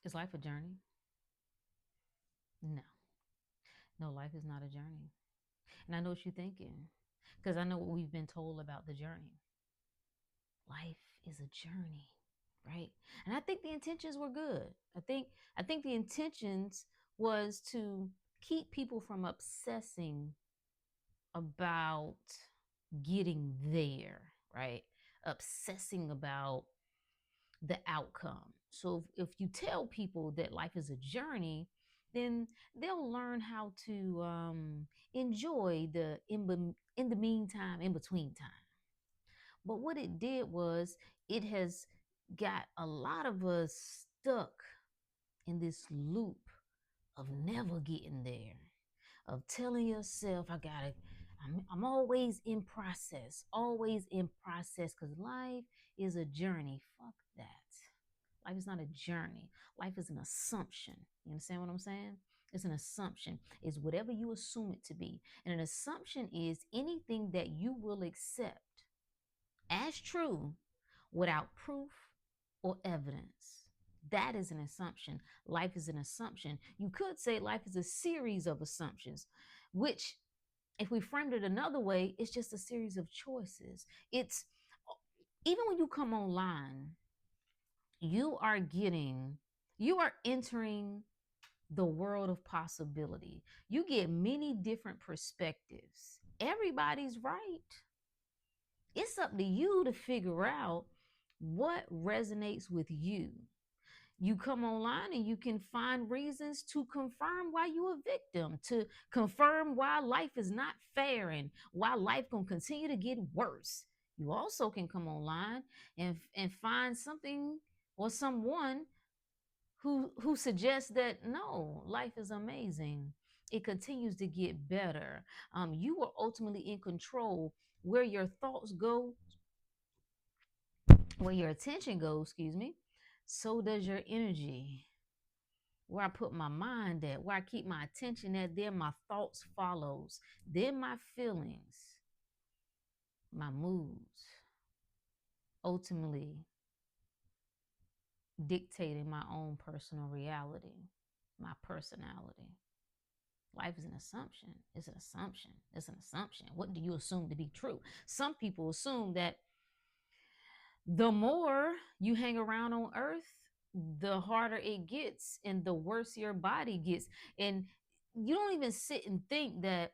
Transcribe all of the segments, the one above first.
Is life a journey? No. No, life is not a journey. And I know what you're thinking because I know what we've been told about the journey. Life is a journey, right? And I think the intentions were good. I think the intentions was to keep people from obsessing about getting there, right? Obsessing about the outcome. So if you tell people that life is a journey, then they'll learn how to enjoy the in the meantime, in between time. But what it did was it has got a lot of us stuck in this loop of never getting there, of telling yourself, I'm always in process, because life is a journey. Fuck that. Life is not a journey. Life is an assumption. You understand what I'm saying? It's an assumption. It's whatever you assume it to be. And an assumption is anything that you will accept as true without proof or evidence. That is an assumption. Life is an assumption. You could say life is a series of assumptions, which, if we framed it another way, it's just a series of choices. It's even when you come online, you are getting, you are entering the world of possibility. You get many different perspectives. Everybody's right. It's up to you to figure out what resonates with you. You come online and you can find reasons to confirm why you're a victim, to confirm why life is not fair and why life gonna continue to get worse. You also can come online and find something or someone who suggests that no, life is amazing. It continues to get better. You are ultimately in control. Where your thoughts go, where your attention goes, excuse me, so does your energy. Where I put my mind at, where I keep my attention at, then my thoughts follows, then my feelings, my moods, ultimately dictating my own personal reality, my personality. Life is an assumption. It's an assumption. It's an assumption. What do you assume to be true? Some people assume that the more you hang around on earth, the harder it gets and the worse your body gets. And you don't even sit and think that.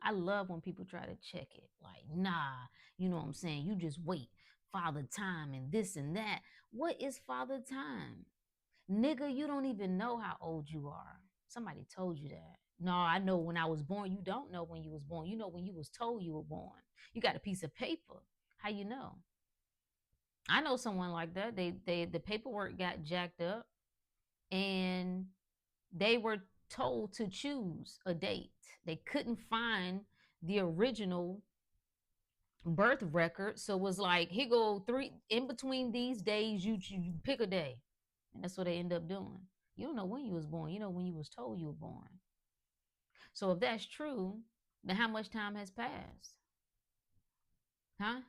I love when people try to check it. Like, nah, you know what I'm saying? You just wait. Father time and this and that. What is father time? Nigga, you don't even know how old you are. Somebody told you that. No, I know when I was born. You don't know when you was born. You know when you was told you were born. You got a piece of paper. How you know? I know someone like that. They the paperwork got jacked up and they were told to choose a date. They couldn't find the original birth record, so it was like, here go three in between these days. You pick a day, and that's what they end up doing. You don't know when you was born. You know when you was told you were born. So if that's true, then how much time has passed? Huh?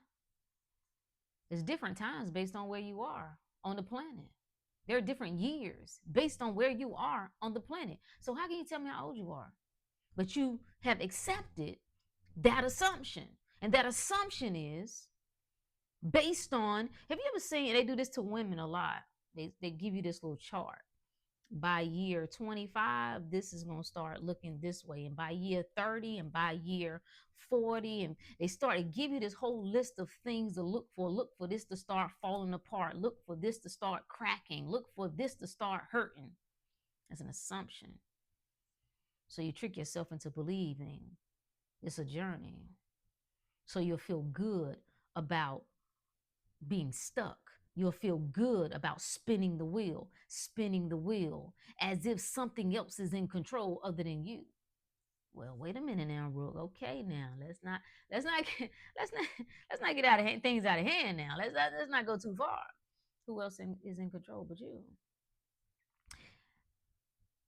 It's different times based on where you are on the planet. There are different years based on where you are on the planet. So how can you tell me how old you are? But you have accepted that assumption. And that assumption is based on, have you ever seen, they do this to women a lot. They give you this little chart. By year 25, this is going to start looking this way. And by year 30 and by year 40, and they start to give you this whole list of things to look for. Look for this to start falling apart. Look for this to start cracking. Look for this to start hurting. As an assumption. So you trick yourself into believing it's a journey. So you'll feel good about being stuck. You'll feel good about spinning the wheel, as if something else is in control other than you. Well, wait a minute now, Rook. Okay, now let's not let's not let's not get out of hand, things out of hand. Now let's not go too far. Who else is in control but you?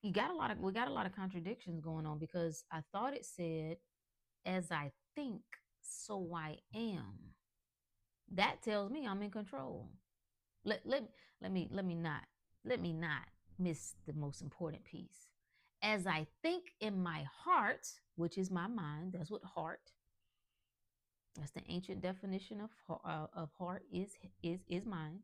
We got a lot of contradictions going on because I thought it said, as I think, so I am. That tells me I'm in control. Let let let me not miss the most important piece. As I think in my heart, which is my mind, that's what heart. That's the ancient definition of heart is mind.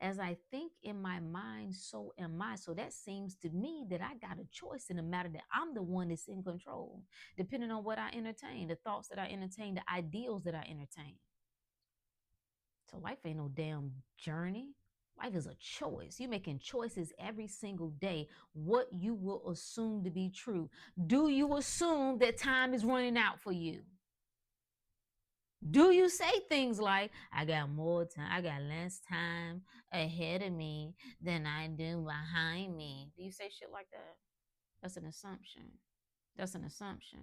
As I think in my mind, so am I. So that seems to me that I got a choice in the matter, that I'm the one that's in control, depending on what I entertain, the thoughts that I entertain, the ideals that I entertain. So life ain't no damn journey. Life is a choice. You're making choices every single day. What you will assume to be true. Do you assume that time is running out for you? Do you say things like, I got more time, I got less time ahead of me than I do behind me? Do you say shit like that? That's an assumption. That's an assumption.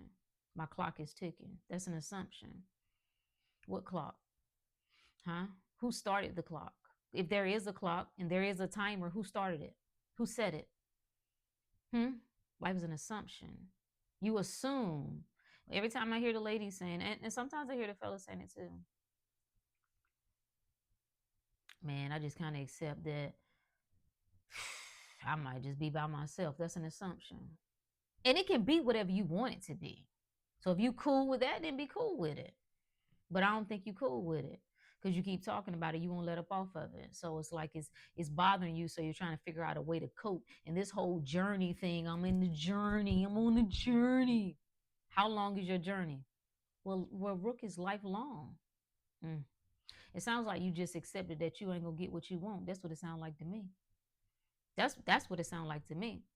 My clock is ticking. That's an assumption. What clock? Huh? Who started the clock? If there is a clock and there is a timer, who started it? Who said it? Hmm? Life is an assumption. You assume. Every time I hear the ladies saying, and sometimes I hear the fellas saying it too, man, I just kind of accept that I might just be by myself. That's an assumption. And it can be whatever you want it to be. So if you cool with that, then be cool with it. But I don't think you cool with it because you keep talking about it. You won't let up off of it. So it's like it's bothering you. So you're trying to figure out a way to cope. And this whole journey thing, I'm in the journey. I'm on the journey. How long is your journey? Well, Rook is lifelong. Mm. It sounds like you just accepted that you ain't gonna get what you want. That's what it sounds like to me. That's what it sounds like to me.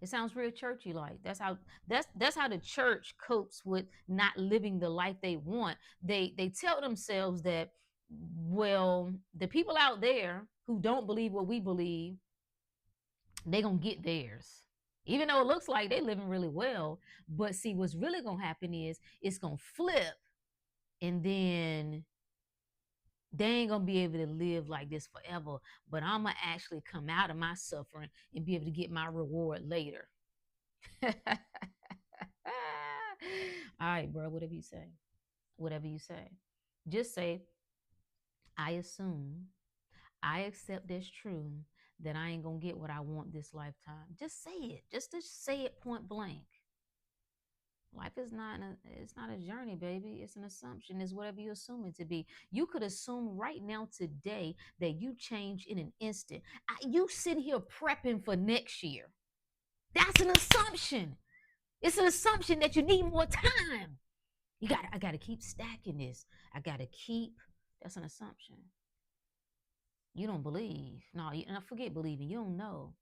It sounds real churchy like. That's how the church copes with not living the life they want. They tell themselves that, well, the people out there who don't believe what we believe, they gonna get theirs. Even though it looks like they living really well. But see, what's really gonna happen is it's gonna flip, and then they ain't gonna be able to live like this forever. But I'm gonna actually come out of my suffering and be able to get my reward later. All right, bro. Whatever you say. Whatever you say. Just say, I assume, I accept as true that I ain't gonna get what I want this lifetime. Just say it. Just say it point blank. Life is not a journey, baby. It's an assumption. It's whatever you assume it to be. You could assume right now today that you change in an instant. You sit here prepping for next year. That's an assumption. It's an assumption that you need more time. I gotta keep stacking this. I gotta keep. That's an assumption. You don't believe. No, forget believing. You don't know.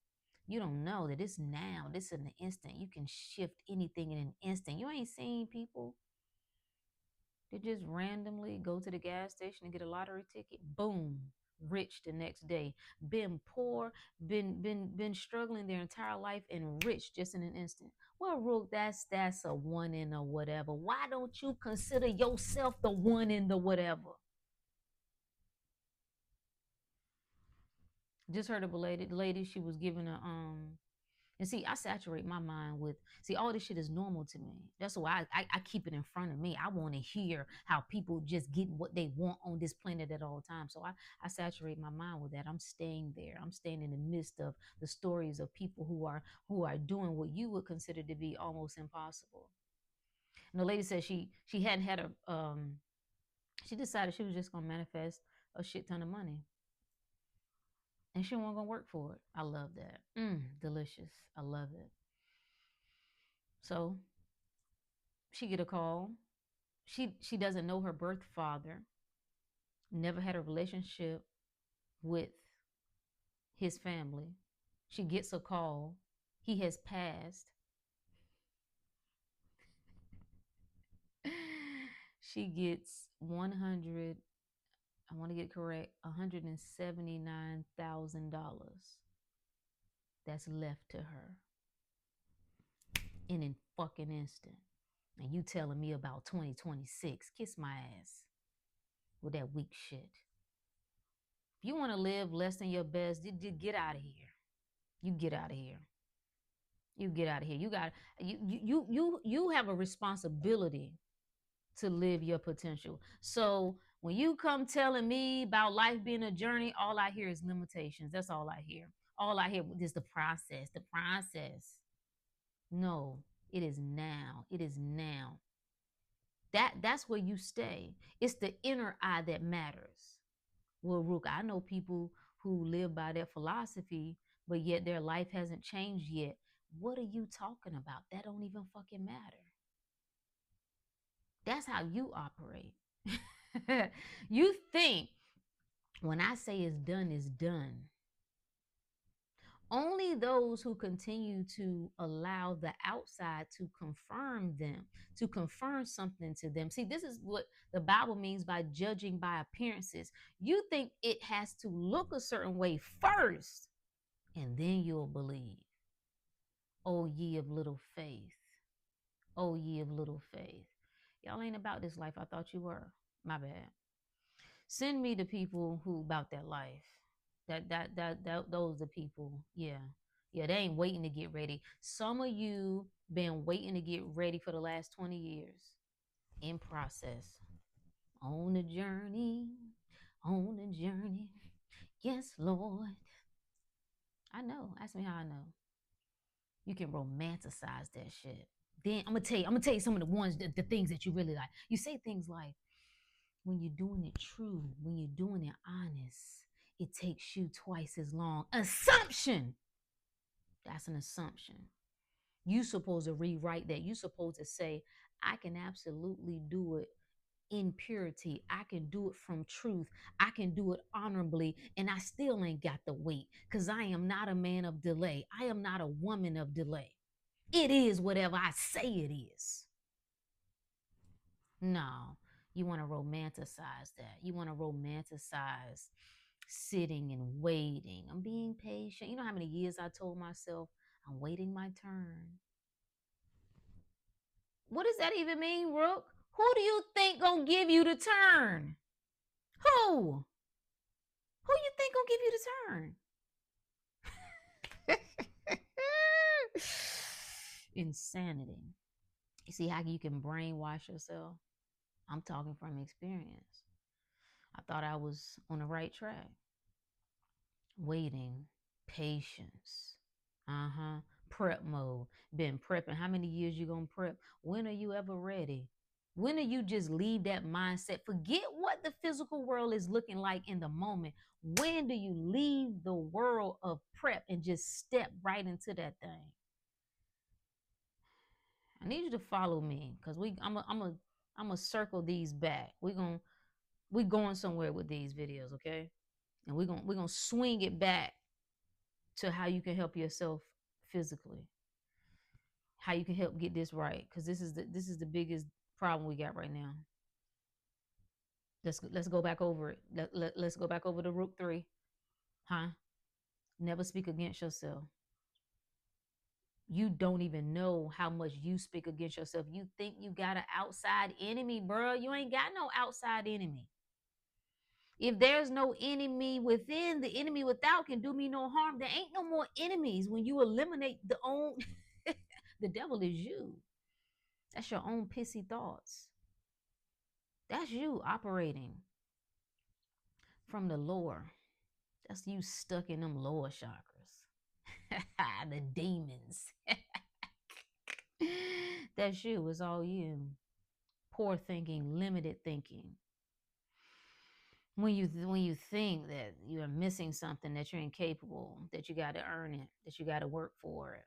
You don't know that it's now. This in an instant. You can shift anything in an instant. You ain't seen people that just randomly go to the gas station and get a lottery ticket. Boom, rich the next day. Been poor, been struggling their entire life, and rich just in an instant. Well, Rook, that's a one in a whatever. Why don't you consider yourself the one in the whatever? Just heard of a lady, she was given a and see, I saturate my mind with, see, all this shit is normal to me. That's why I keep it in front of me. I want to hear how people just get what they want on this planet at all times. So I saturate my mind with that. I'm staying there. I'm staying in the midst of the stories of people who are doing what you would consider to be almost impossible. And the lady said she hadn't had she decided she was just gonna manifest a shit ton of money. And she wasn't gonna work for it. I love that. Delicious. I love it. So she get a call. She doesn't know her birth father. Never had a relationship with his family. She gets a call. He has passed. She gets 100, I want to get correct, $179,000 that's left to her in a fucking instant. And you telling me about 2026. Kiss my ass with that weak shit. If you want to live less than your best, you get out of here. You get out of here. You get out of here. You have a responsibility to live your potential. So When you come telling me about life being a journey, all I hear is limitations. That's all I hear. All I hear is the process, the process. No, it is now. It is now. That's where you stay. It's the inner eye that matters. Well, Rook, I know people who live by their philosophy, but yet their life hasn't changed yet. What are you talking about? That don't even fucking matter. That's how you operate. You think when I say it's done, it's done. Only those who continue to allow the outside to confirm them, to confirm something to them. See, this is what the Bible means by judging by appearances. You think it has to look a certain way first, and then you'll believe. Oh, ye of little faith. Oh, ye of little faith. Y'all ain't about this life. I thought you were. My bad. Send me the people who about that life. That those the people. Yeah. Yeah, they ain't waiting to get ready. Some of you been waiting to get ready for the last 20 years. In process. On the journey. On the journey. Yes, Lord. I know. Ask me how I know. You can romanticize that shit. Then I'm gonna tell you some of the ones, the things that you really like. You say things like, when you're doing it true, when you're doing it honest, it takes you twice as long. Assumption. That's an assumption. You supposed to rewrite that. You supposed to say, I can absolutely do it in purity. I can do it from truth. I can do it honorably, and I still ain't got to wait because I am not a man of delay. I am not a woman of delay. It is whatever I say it is. No, you want to romanticize that. You want to romanticize sitting and waiting. I'm being patient. You know how many years I told myself I'm waiting my turn? What does that even mean, Rook? Who do you think gonna give you the turn? Who? Who you think gonna give you the turn? Insanity. You see how you can brainwash yourself? I'm talking from experience. I thought I was on the right track. Waiting, patience. Uh-huh. Prep mode. Been prepping. How many years you gonna prep? When are you ever ready? When do you just leave that mindset? Forget what the physical world is looking like in the moment. When do you leave the world of prep and just step right into that thing? I need you to follow me because I'm a circle these back. We going somewhere with these videos, okay? And we're gonna swing it back to how you can help yourself physically, how you can help get this right, because this is the biggest problem we got right now. Let's go back over it. Let's go back over the Rook 3, huh? Never speak against yourself. You don't even know how much you speak against yourself. You think you got an outside enemy, bro. You ain't got no outside enemy. If there's no enemy within, the enemy without can do me no harm. There ain't no more enemies when you eliminate the own. The devil is you. That's your own pissy thoughts. That's you operating from the lower. That's you stuck in them lower chakras. The demons. That's you. It's all you. Poor thinking, limited thinking. When you think that you're missing something, that you're incapable, that you got to earn it, that you got to work for it,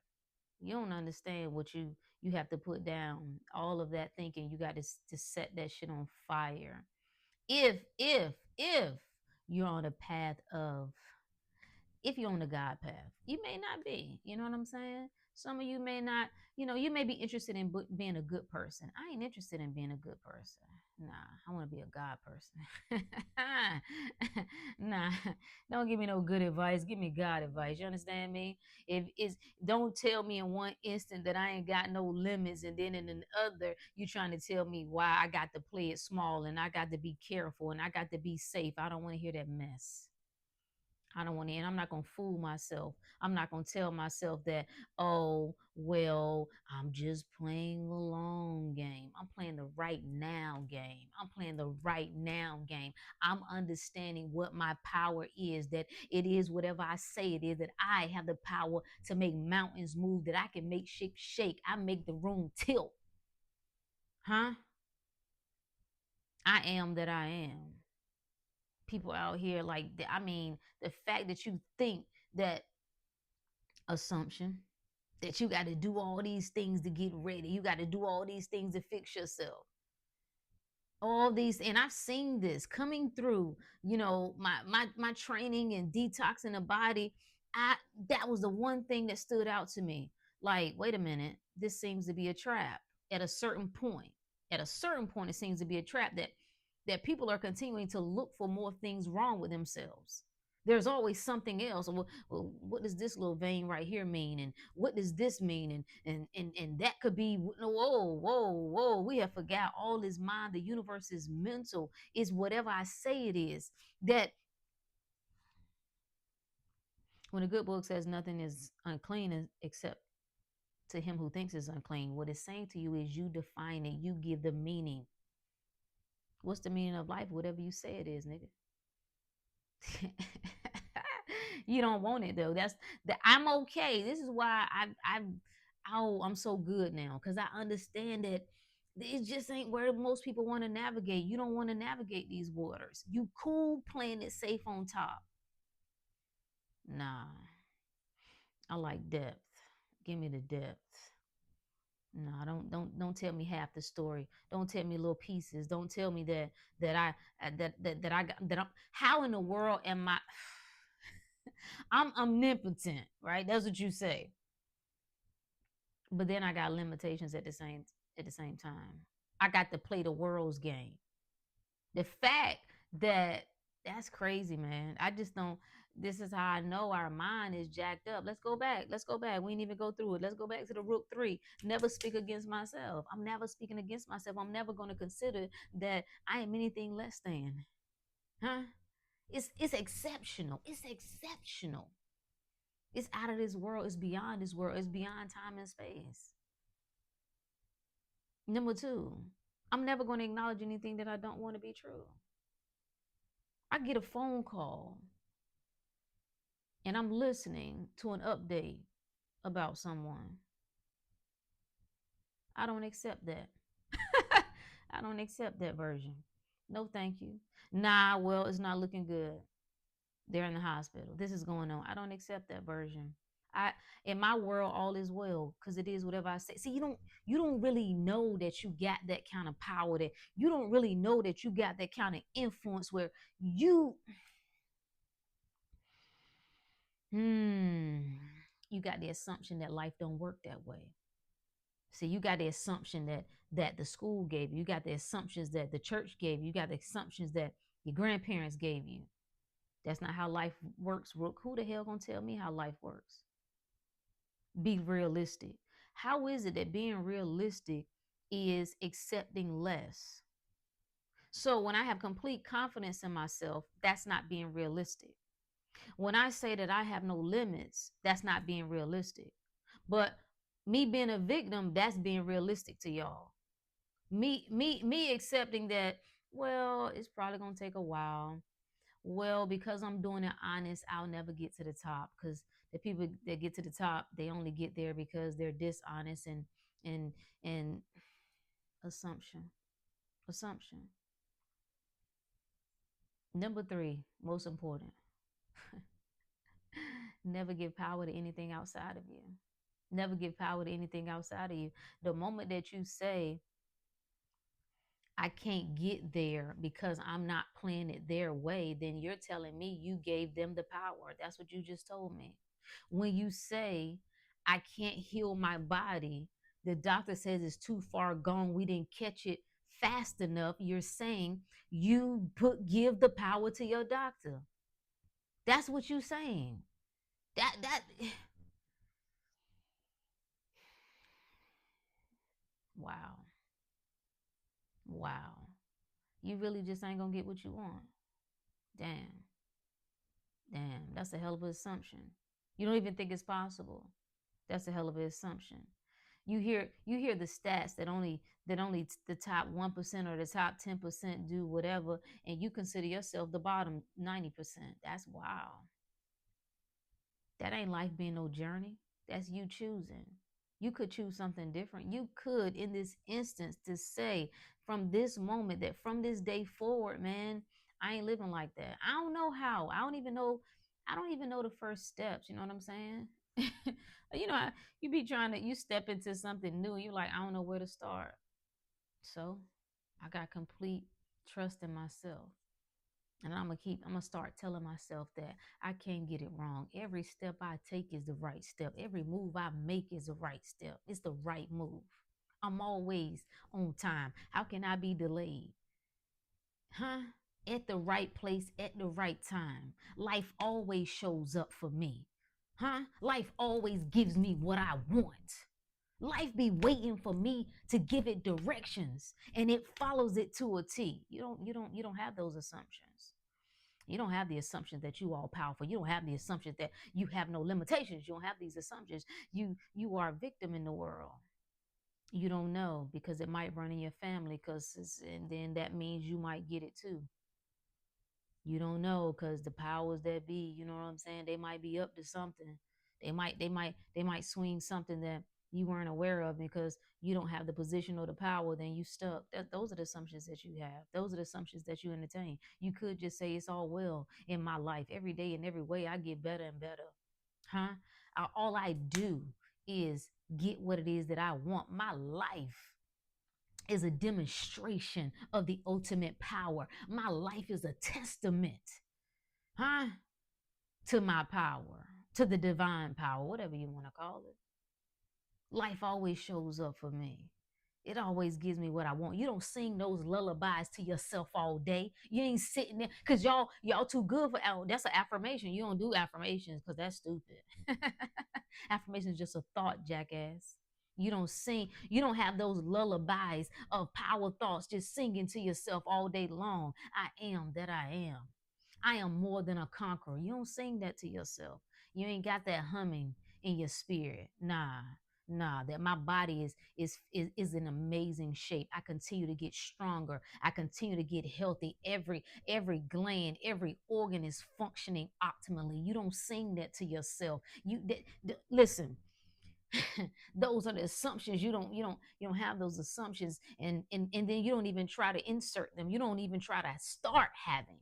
you don't understand what you have to put down. All of that thinking, you got to set that shit on fire. If you're on a path of, if you're on the God path, you may not be. You know what I'm saying? Some of you may not, you may be interested in being a good person. I ain't interested in being a good person. Nah, I want to be a God person. Nah, don't give me no good advice. Give me God advice. You understand me? If it's, don't tell me in one instant that I ain't got no limits, and then in the other, you trying to tell me why I got to play it small and I got to be careful and I got to be safe. I don't want to hear that mess. I don't want to, and I'm not going to fool myself. I'm not going to tell myself that, oh, well, I'm just playing the long game. I'm playing the right now game. I'm playing the right now game. I'm understanding what my power is, that it is whatever I say it is, that I have the power to make mountains move, that I can make shit shake. I make the room tilt. Huh? I am that I am. People out here like, I mean, the fact that you think that assumption that you got to do all these things to get ready, you got to do all these things to fix yourself, all these, and I've seen this coming through, my training and detoxing the body. I That was the one thing that stood out to me. Like, wait a minute, this seems to be a trap. At a certain point, it seems to be a trap, that people are continuing to look for more things wrong with themselves. There's always something else. Well, what does this little vein right here mean, and what does this mean, and that could be, whoa, we have forgot all is mind. The universe is mental. Is whatever I say it is. That when a good book says nothing is unclean except to him who thinks it's unclean, what it's saying to you is you define it, you give the meaning. What's the meaning of life? Whatever you say it is, nigga. You don't want it though. That's that. I'm okay. This is why I'm so good now, because I understand that it just ain't where most people want to navigate. You don't want to navigate these waters. You cool playing it safe on top. Nah, I like depth. Give me the depth. No, don't tell me half the story. Don't tell me little pieces. Don't tell me that I that I got that I'm. How in the world am I? I'm omnipotent, right? That's what you say. But then I got limitations at the same time. I got to play the world's game. The fact that that's crazy, man. I just don't. This is how I know our mind is jacked up. Let's go back. Let's go back. We didn't even go through it. Let's go back to the root three. Never speak against myself. I'm never speaking against myself. I'm never going to consider that I am anything less than. Huh? It's exceptional. It's exceptional. It's out of this world. It's beyond this world. It's beyond time and space. Number two, I'm never going to acknowledge anything that I don't want to be true. I get a phone call and I'm listening to an update about someone. I don't accept that. I don't accept that version. No, thank you. Nah, well, it's not looking good. They're in the hospital. This is going on. I don't accept that version. I In my world, all is well, because it is whatever I say. See, you don't really know that you got that kind of power, that you don't really know that you got that kind of influence where you hmm you got the assumption that life don't work that way. See, you got the assumption that the school gave you. You got the assumptions that the church gave you. You got the assumptions that your grandparents gave you. That's not how life works, Rook. Who the hell gonna tell me how life works? Be realistic. How is it that being realistic is accepting less? So when I have complete confidence in myself, that's not being realistic. When I say that I have no limits, that's not being realistic. But me being a victim, that's being realistic to y'all. Me accepting that, well, it's probably gonna take a while. Well, because I'm doing it honest, I'll never get to the top, because the people that get to the top, they only get there because they're dishonest and and assumption. Assumption. Number three, most important. Never give power to anything outside of you. Never give power to anything outside of you. The moment that you say, I can't get there because I'm not playing it their way, then you're telling me you gave them the power. That's what you just told me. When you say, I can't heal my body, the doctor says it's too far gone, we didn't catch it fast enough, you're saying give the power to your doctor. That's what you're saying. That wow. Wow. You really just ain't gonna get what you want. Damn. Damn, that's a hell of an assumption. You don't even think it's possible. That's a hell of an assumption. You hear the stats that only the top 1% or the top 10% do whatever, and you consider yourself the bottom 90%. That's wow. That ain't life being no journey. That's you choosing. You could choose something different. You could, in this instance, to say from this moment that from this day forward, man, I ain't living like that. I don't know how. I don't even know. I don't even know the first steps. You know what I'm saying? You be trying to you step into something new. You like I don't know where to start. So I got complete trust in myself. And I'm gonna start telling myself that I can't get it wrong. Every step I take is the right step. Every move I make is the right step. It's the right move. I'm always on time. How can I be delayed? Huh? At the right place at the right time. Life always shows up for me. Huh? Life always gives me what I want. Life be waiting for me to give it directions and it follows it to a T. You don't have those assumptions. You don't have the assumption that you all powerful. You don't have the assumption that you have no limitations. You don't have these assumptions. You are a victim in the world. You don't know because it might run in your family and then that means you might get it too. You don't know because the powers that be, you know what I'm saying? They might be up to something. They might swing something that you weren't aware of because you don't have the position or the power, then you stuck. Those are the assumptions that you have. Those are the assumptions that you entertain. You could just say it's all well in my life. Every day in every way, I get better and better. Huh? All I do is get what it is that I want. My life is a demonstration of the ultimate power. My life is a testament, huh? To my power, to the divine power, whatever you want to call it. Life always shows up for me. It always gives me what I want. You don't sing those lullabies to yourself all day. You ain't sitting there because y'all too good for that's an affirmation. You don't do affirmations because that's stupid. Affirmation is just a thought, jackass. You don't sing, you don't have those lullabies of power thoughts just singing to yourself all day long. I am that I am. I am more than a conqueror. You don't sing that to yourself. You ain't got that humming in your spirit. Nah, that my body is in amazing shape. I continue to get stronger. I continue to get healthy. Every gland, every organ is functioning optimally. You don't sing that to yourself. Listen. Those are the assumptions. You don't have those assumptions, and then you don't even try to insert them. You don't even try to start having,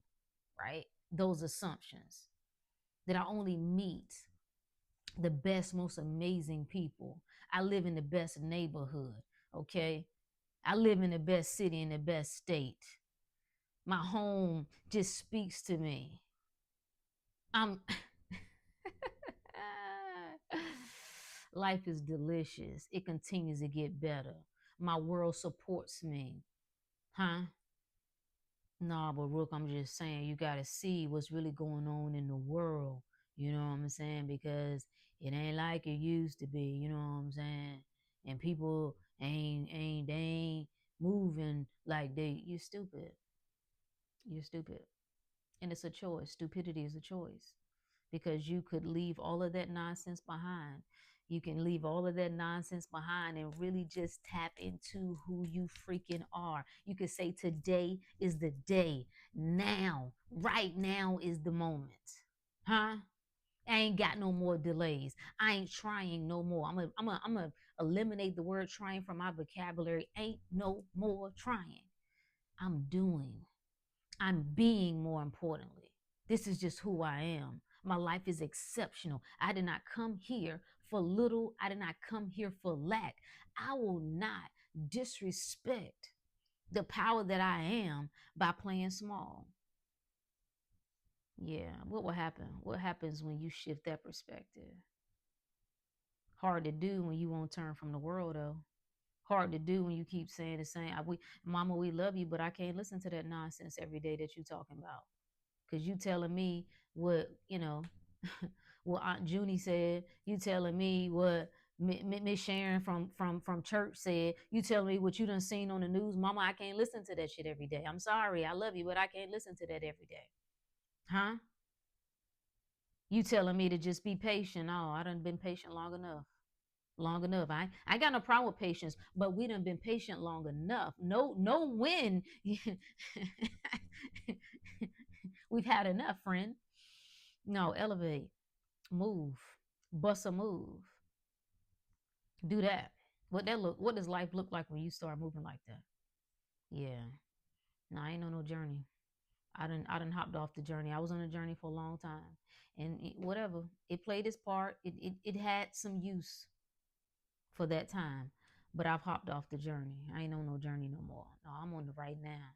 right, those assumptions that I only meet the best, most amazing people. I live in the best neighborhood, okay? I live in the best city in the best state. My home just speaks to me. I'm Life is delicious. It continues to get better. My world supports me. Huh? Nah, but Rook, I'm just saying you gotta see what's really going on in the world. You know what I'm saying? Because it ain't like it used to be, you know what I'm saying? And people they ain't moving like they you're stupid. You're stupid. And it's a choice. Stupidity is a choice. Because you could leave all of that nonsense behind. You can leave all of that nonsense behind and really just tap into who you freaking are. You could say, today is the day. Now, right now is the moment. Huh? I ain't got no more delays. I ain't trying no more. I'm gonna eliminate the word trying from my vocabulary. Ain't no more trying. I'm doing. I'm being, more importantly. This is just who I am. My life is exceptional. I did not come here for little. I did not come here for lack. I will not disrespect the power that I am by playing small. Yeah, what will happen? What happens when you shift that perspective? Hard to do when you won't turn from the world, though. Hard to do when you keep saying the same. Mama, we love you, but I can't listen to that nonsense every day that you talking about. Because you telling me what, what Aunt Junie said. You telling me what Miss Sharon from church said. You telling me what you done seen on the news. Mama, I can't listen to that shit every day. I'm sorry. I love you, but I can't listen to that every day. Huh? You telling me to just be patient? Oh, I done been patient long enough. Long enough. I got no problem with patience, but we done been patient long enough. No when we've had enough, friend. No, elevate, move, bust a move, do that. What does life look like when you start moving like that? Yeah. No, I ain't on no journey. I done hopped off the journey. I was on a journey for a long time. And whatever. It played its part. It had some use for that time. But I've hopped off the journey. I ain't on no journey no more. No, I'm on the right now.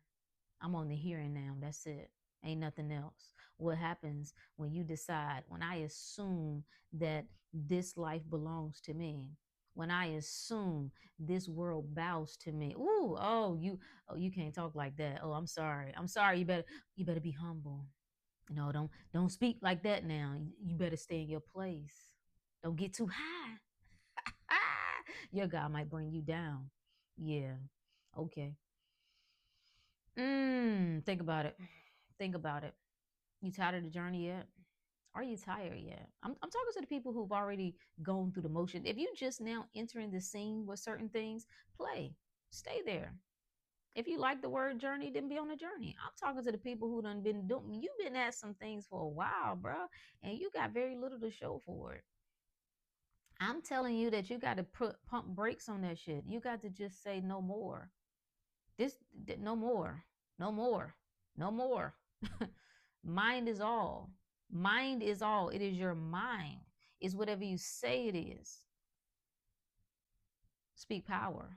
I'm on the here and now. That's it. Ain't nothing else. What happens when you decide, when I assume that this life belongs to me, when I assume this world bows to me. Ooh, oh, you can't talk like that. Oh, I'm sorry. I'm sorry. You better be humble. No, don't speak like that now. You better stay in your place. Don't get too high. Your God might bring you down. Yeah. Okay. Think about it. Think about it. You tired of the journey yet? Are you tired yet? I'm talking to the people who've already gone through the motion. If you just now entering the scene with certain things, play. Stay there. If you like the word journey, then be on the journey. I'm talking to the people who done been doing. You've been at some things for a while, bro, and you got very little to show for it. I'm telling you that you got to pump brakes on that shit. You got to just say no more. This no more, no more, no more. Mind is all. Mind is all. It is your mind. It's whatever you say it is. Speak power.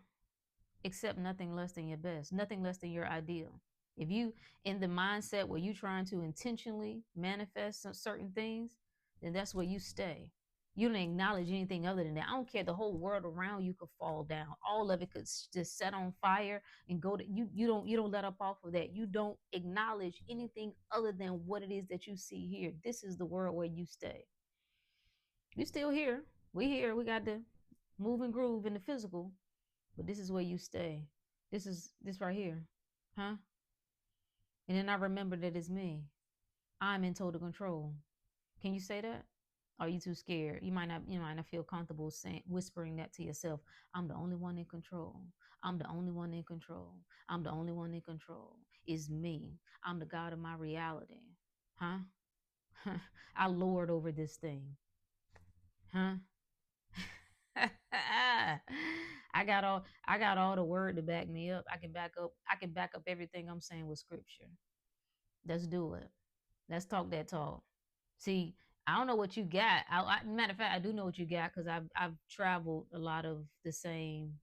Accept nothing less than your best, nothing less than your ideal. If you in the mindset where you trying to intentionally manifest some certain things, then that's where you stay. You don't acknowledge anything other than that. I don't care. The whole world around you could fall down. All of it could just set on fire and go to you. You don't let up off of that. You don't acknowledge anything other than what it is that you see here. This is the world where you stay. You still here. We here. We got to move and groove in the physical, but this is where you stay. This right here, huh? And then I remember that it's me. I'm in total control. Can you say that? Are you too scared? You might not feel comfortable saying whispering that to yourself. I'm the only one in control. I'm the only one in control. I'm the only one in control. It's me. I'm the God of my reality. Huh? I lord over this thing. Huh? I got all the word to back me up. I can back up everything I'm saying with scripture. Let's do it. Let's talk that talk. See, I don't know what you got. Matter of fact, I do know what you got because I've traveled a lot of the same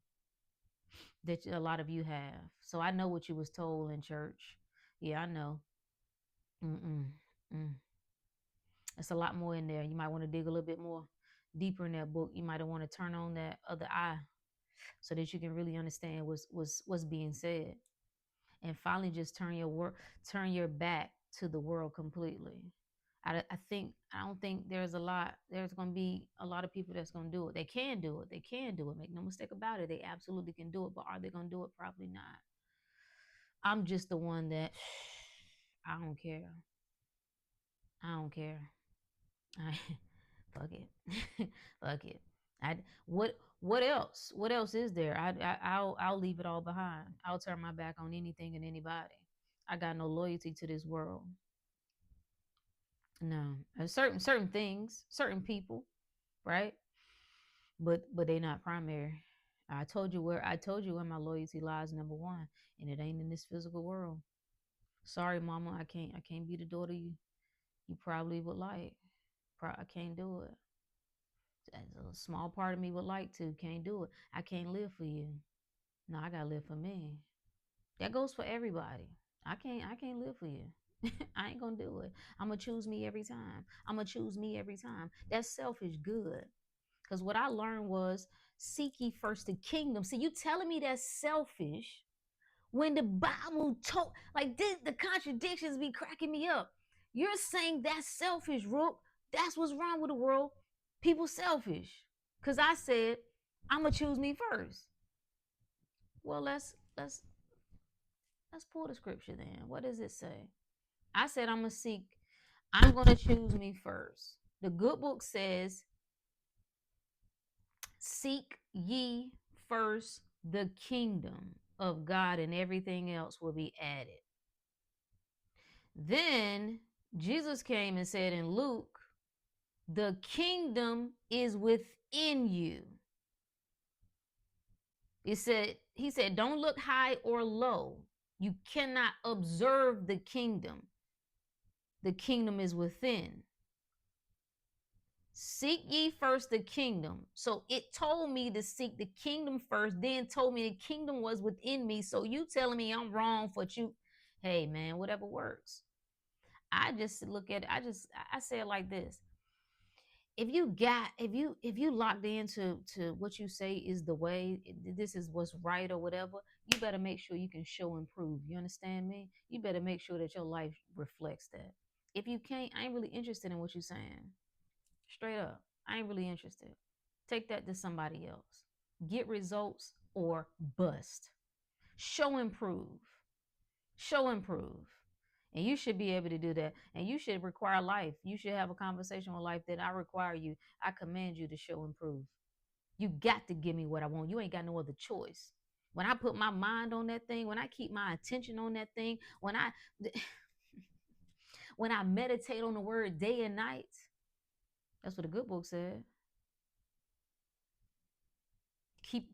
that a lot of you have. So I know what you was told in church. Yeah, I know. Mm-mm. Mm. It's a lot more in there. You might want to dig a little bit more deeper in that book. You might want to turn on that other eye so that you can really understand what's being said, and finally just turn your back to the world completely. I don't think there's going to be a lot of people that's going to do it. They can do it. They can do it. Make no mistake about it. They absolutely can do it. But are they going to do it? Probably not. I'm just the one that I don't care. I don't care. I fuck it. Fuck it. I what else? What else is there? I'll leave it all behind. I'll turn my back on anything and anybody. I got no loyalty to this world. No, certain things, certain people, right? But they not primary. I told you where my loyalty lies. Number one, and it ain't in this physical world. Sorry, mama, I can't be the daughter you probably would like. I can't do it. A small part of me would like to, can't do it. I can't live for you. No, I gotta live for me. That goes for everybody. I can't live for you. I ain't gonna do it. I'm gonna choose me every time. I'm gonna choose me every time. That's selfish good. Because what I learned was seek ye first the kingdom. See, you telling me that's selfish when the Bible told like this, the contradictions be cracking me up. You're saying that's selfish, Rook. That's what's wrong with the world. People selfish. Cause I said, I'ma choose me first. Well, let's pull the scripture then. What does it say? I said I'm gonna choose me first. The good book says, seek ye first the kingdom of God, and everything else will be added. Then Jesus came and said in Luke, the kingdom is within you. He said, don't look high or low. You cannot observe the kingdom. The kingdom is within. Seek ye first the kingdom. So it told me to seek the kingdom first, then told me the kingdom was within me. So you telling me I'm wrong for you? Hey man, whatever works. I just look at it. I say it like this. If you locked into to what you say is the way, this is what's right or whatever, you better make sure you can show and prove. You understand me? You better make sure that your life reflects that. If you can't, I ain't really interested in what you're saying. Straight up, I ain't really interested. Take that to somebody else. Get results or bust. Show and prove. Show and prove. And you should be able to do that. And you should require life. You should have a conversation with life that I require you. I command you to show and prove. You got to give me what I want. You ain't got no other choice. When I put my mind on that thing, when I keep my attention on that thing, when I meditate on the word day and night, that's what the good book said. Keep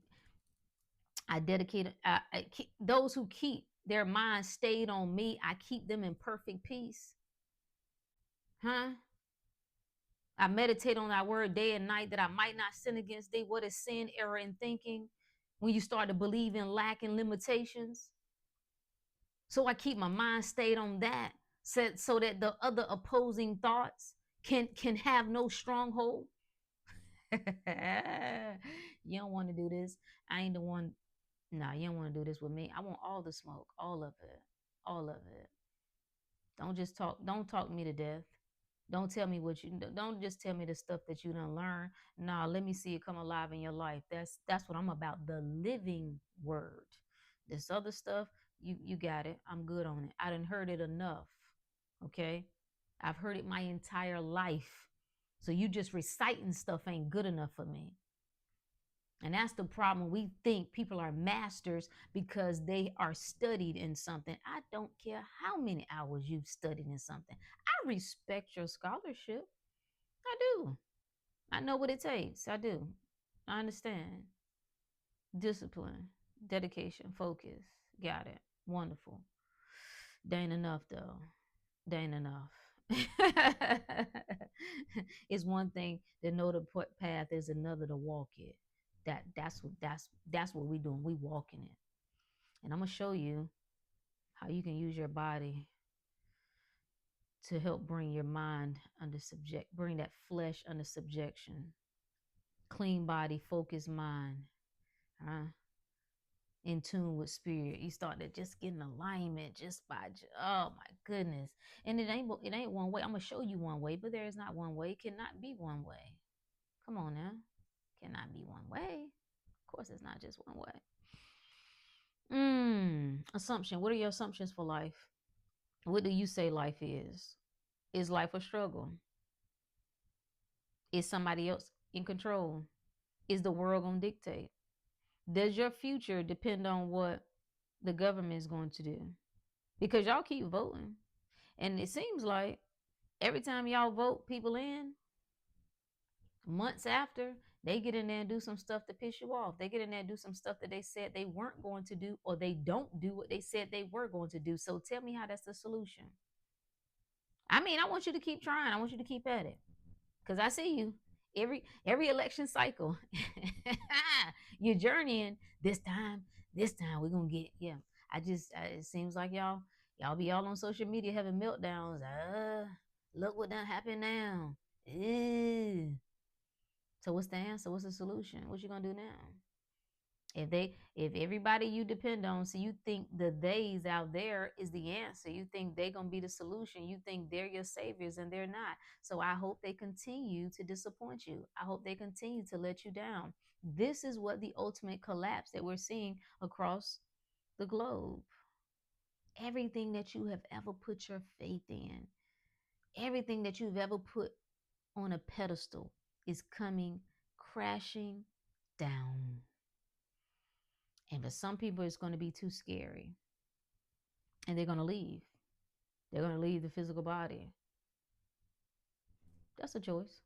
I dedicate I keep, those who keep their mind stayed on me, I keep them in perfect peace. Huh? I meditate on that word day and night that I might not sin against thee. What is sin, error, in thinking? When you start to believe in lack and limitations. So I keep my mind stayed on that, so that the other opposing thoughts can have no stronghold. You don't want to do this. I ain't the one. Nah, you don't want to do this with me. I want all the smoke, all of it, all of it. Don't talk me to death. Don't tell me don't just tell me the stuff that you done learn. Nah, let me see it come alive in your life. That's what I'm about. The living word. This other stuff, you got it. I'm good on it. I done heard it enough. Okay? I've heard it my entire life. So you just reciting stuff ain't good enough for me. And that's the problem. We think people are masters because they are studied in something. I don't care how many hours you've studied in something. I respect your scholarship. I do. I know what it takes. I do. I understand. Discipline, dedication, focus. Got it. Wonderful. They ain't enough though. They ain't enough. It's one thing to know the path, is another to walk it. That's what we doing. We walking it. And I'm gonna show you how you can use your body to help bring your mind bring that flesh under subjection. Clean body, focused mind, in tune with spirit. You start to just get in alignment just by, oh my goodness. And it ain't one way. I'm gonna show you one way, but there is not one way. It cannot be one way. Come on now. Cannot be one way. Of course, it's not just one way. Assumption. What are your assumptions for life? What do you say life is? Is life a struggle? Is somebody else in control? Is the world going to dictate? Does your future depend on what the government is going to do? Because y'all keep voting. And it seems like every time y'all vote people in, months after, they get in there and do some stuff to piss you off. They get in there and do some stuff that they said they weren't going to do, or they don't do what they said they were going to do. So tell me how that's the solution. I mean, I want you to keep trying. I want you to keep at it. Because I see you. Every election cycle. You're journeying. This time we're gonna get, yeah. It seems like y'all be all on social media having meltdowns. Look what done happened now. So what's the answer? What's the solution? What you gonna do now? If everybody you depend on, so you think the theys out there is the answer, you think they're gonna be the solution, you think they're your saviors, and they're not. So I hope they continue to disappoint you. I hope they continue to let you down. This is what the ultimate collapse that we're seeing across the globe. Everything that you have ever put your faith in, everything that you've ever put on a pedestal is coming crashing down. And for some people, it's going to be too scary. And they're going to leave. They're going to leave the physical body. That's a choice.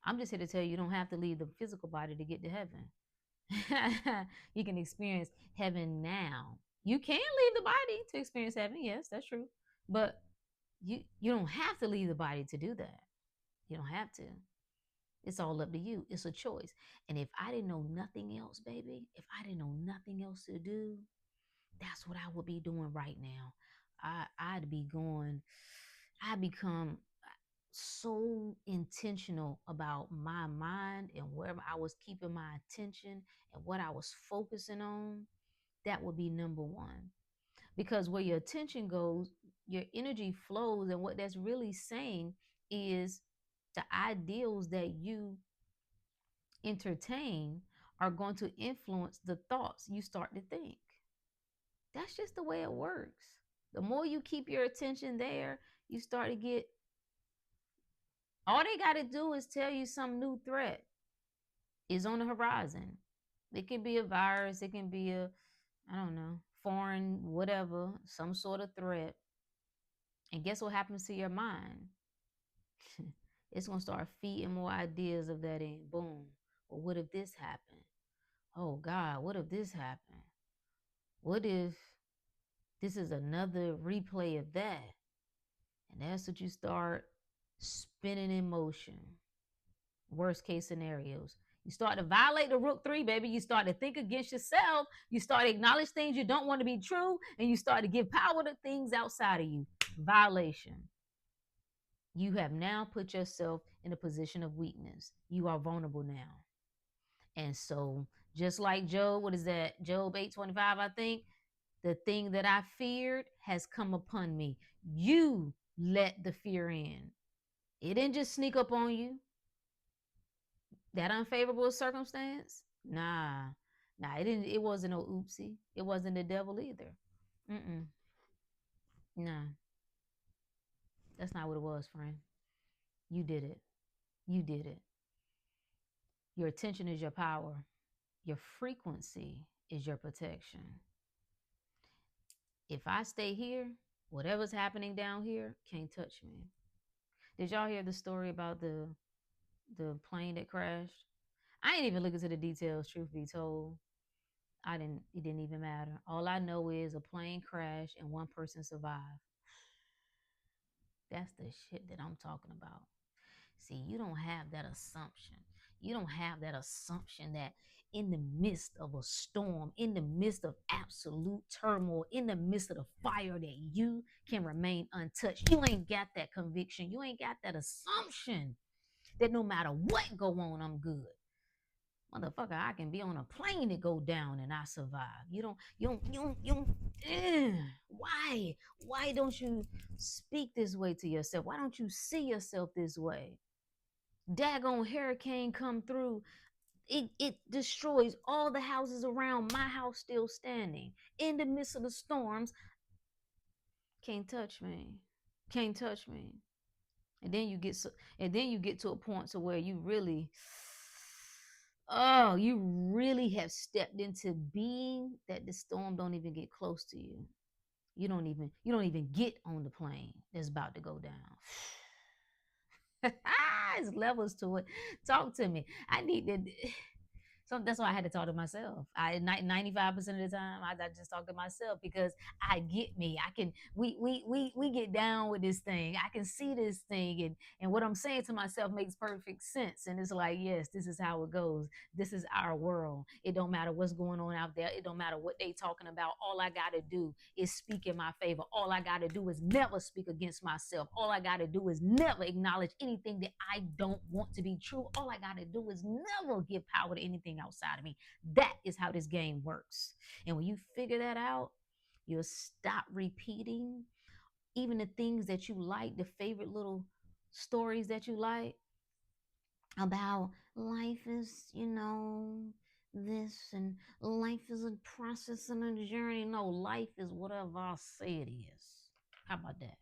I'm just here to tell you, you don't have to leave the physical body to get to heaven. You can experience heaven now. You can leave the body to experience heaven. Yes, that's true. But you don't have to leave the body to do that. You don't have to. It's all up to you. It's a choice. And if I didn't know nothing else, baby, if I didn't know nothing else to do, that's what I would be doing right now. I'd be going, I become so intentional about my mind and wherever I was keeping my attention and what I was focusing on. That would be number one. Because where your attention goes, your energy flows. And what that's really saying is the ideals that you entertain are going to influence the thoughts you start to think. That's just the way it works. The more you keep your attention there, you start to get, all they got to do is tell you some new threat is on the horizon. It can be a virus, it can be a, I don't know, foreign, whatever, some sort of threat. And guess what happens to your mind? It's going to start feeding more ideas of that in. Boom. Well, what if this happened? Oh, God, what if this happened? What if this is another replay of that? And that's what you start spinning in motion. Worst case scenarios. You start to violate the Rook 3, baby. You start to think against yourself. You start to acknowledge things you don't want to be true. And you start to give power to things outside of you. Violation. You have now put yourself in a position of weakness. You are vulnerable now. And so, just like Job, what is that? Job 8:25, I think. The thing that I feared has come upon me. You let the fear in. It didn't just sneak up on you. That unfavorable circumstance? Nah. Nah, it didn't. It wasn't no oopsie. It wasn't the devil either. Mm-mm. Nah, that's not what it was, friend. You did it. You did it. Your attention is your power. Your frequency is your protection. If I stay here, whatever's happening down here can't touch me. Did y'all hear the story about the plane that crashed? I ain't even looking to the details, truth be told. It didn't even matter. All I know is a plane crashed and one person survived. That's the shit that I'm talking about. See, you don't have that assumption. You don't have that assumption that in the midst of a storm, in the midst of absolute turmoil, in the midst of the fire, that you can remain untouched. You ain't got that conviction. You ain't got that assumption that no matter what go on, I'm good. Motherfucker, I can be on a plane that go down and I survive. Why? Why don't you speak this way to yourself? Why don't you see yourself this way? Daggone hurricane come through. It destroys all the houses around my house still standing. In the midst of the storms, can't touch me. Can't touch me. And then you get to a point to where you really, oh, you really have stepped into being that the storm don't even get close to you. You don't even get on the plane that's about to go down. There's levels to it. Talk to me. I need to. So that's why I had to talk to myself. 95% of the time I just talk to myself because I get me. I can we get down with this thing. I can see this thing, and what I'm saying to myself makes perfect sense. And it's like, yes, this is how it goes. This is our world. It don't matter what's going on out there. It don't matter what they talking about. All I gotta do is speak in my favor. All I gotta do is never speak against myself. All I gotta do is never acknowledge anything that I don't want to be true. All I gotta do is never give power to anything outside of me. That is how this game works. And when you figure that out, you'll stop repeating even the things that you like, the favorite little stories that you like about life is, this, and life is a process and a journey. No, life is whatever I say it is. How about that?